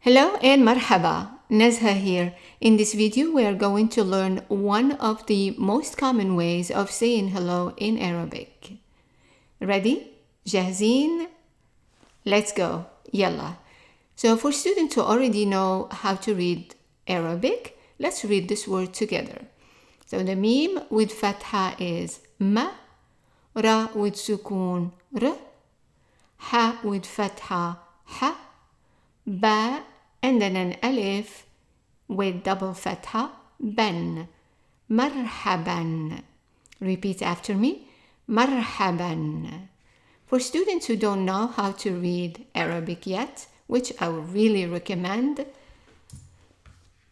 Hello and marhaba, Nazha here. In this video we are going to learn one of the most common ways of saying hello in Arabic. Ready? جاهزين? Let's go. يلا. So for students who already know how to read Arabic, let's read this word together. So the meme with fatha is ma, ra with sukun r, ha with fatha ha, ba, and then an alif with double fatha, ban. Marhaban. Repeat after me. Marhaban. For students who don't know how to read Arabic yet, which I would really recommend,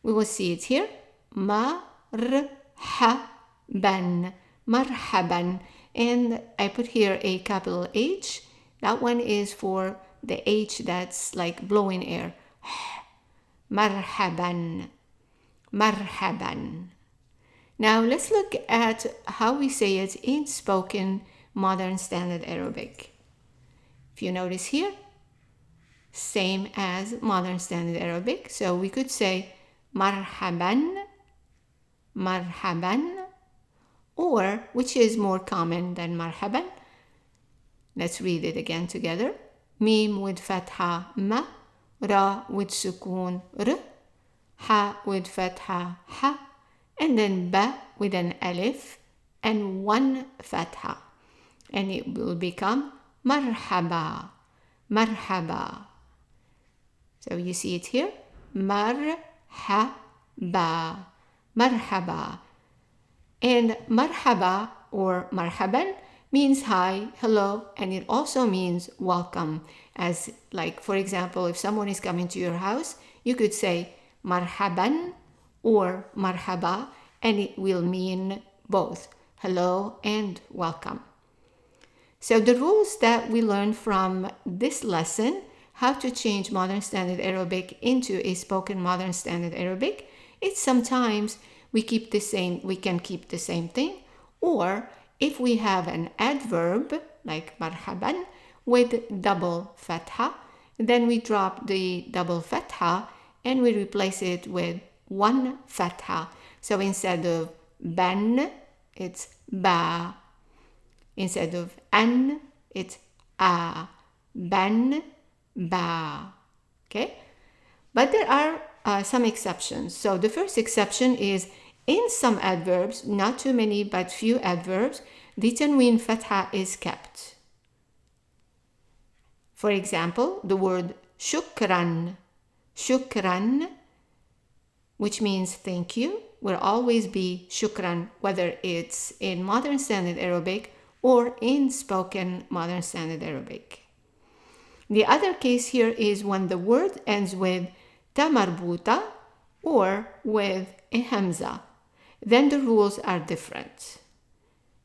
we will see it here. Marhaban. Marhaban. And I put here a capital H. That one is for the H that's like blowing air. Marhaban. Marhaban. Now let's look at how we say it in spoken modern standard Arabic. If you notice here, same as modern standard Arabic. So we could say marhaban, marhaban, or which is more common than marhaban. Let's read it again together. Mim with fatha ma, ra with sukun r, ha with fatha ha, and then ba with an alif and one fatha. And it will become marhaba, marhaba. So you see it here, marhaba, marhaba. And marhaba or marhaban means hi, hello, and it also means welcome. As like, for example, if someone is coming to your house, you could say marhaban or marhaba, and it will mean both hello and welcome. So the rules that we learned from this lesson, how to change modern standard Arabic into a spoken modern standard Arabic, it's sometimes we can keep the same thing, or if we have an adverb like marhaban with double fatha, then we drop the double fatha and we replace it with one fatha. So instead of ban, it's ba. Instead of an, it's a. Ban, ba. Okay? But there are some exceptions. So the first exception is in some adverbs, not too many but few adverbs, the tanween fatha is kept. For example, the word shukran, shukran, which means thank you, will always be shukran, whether it's in modern standard Arabic or in spoken modern standard Arabic. The other case here is when the word ends with ta marbuta or with a hamza. Then the rules are different.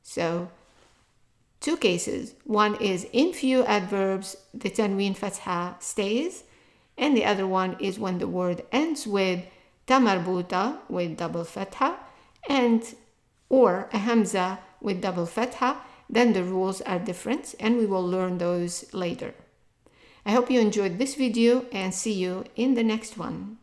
So, two cases. One is in few adverbs, the tanween fatha stays, and the other one is when the word ends with ta marbuta with double fatha and or a hamza with double fatha. Then the rules are different, and we will learn those later. I hope you enjoyed this video and see you in the next one.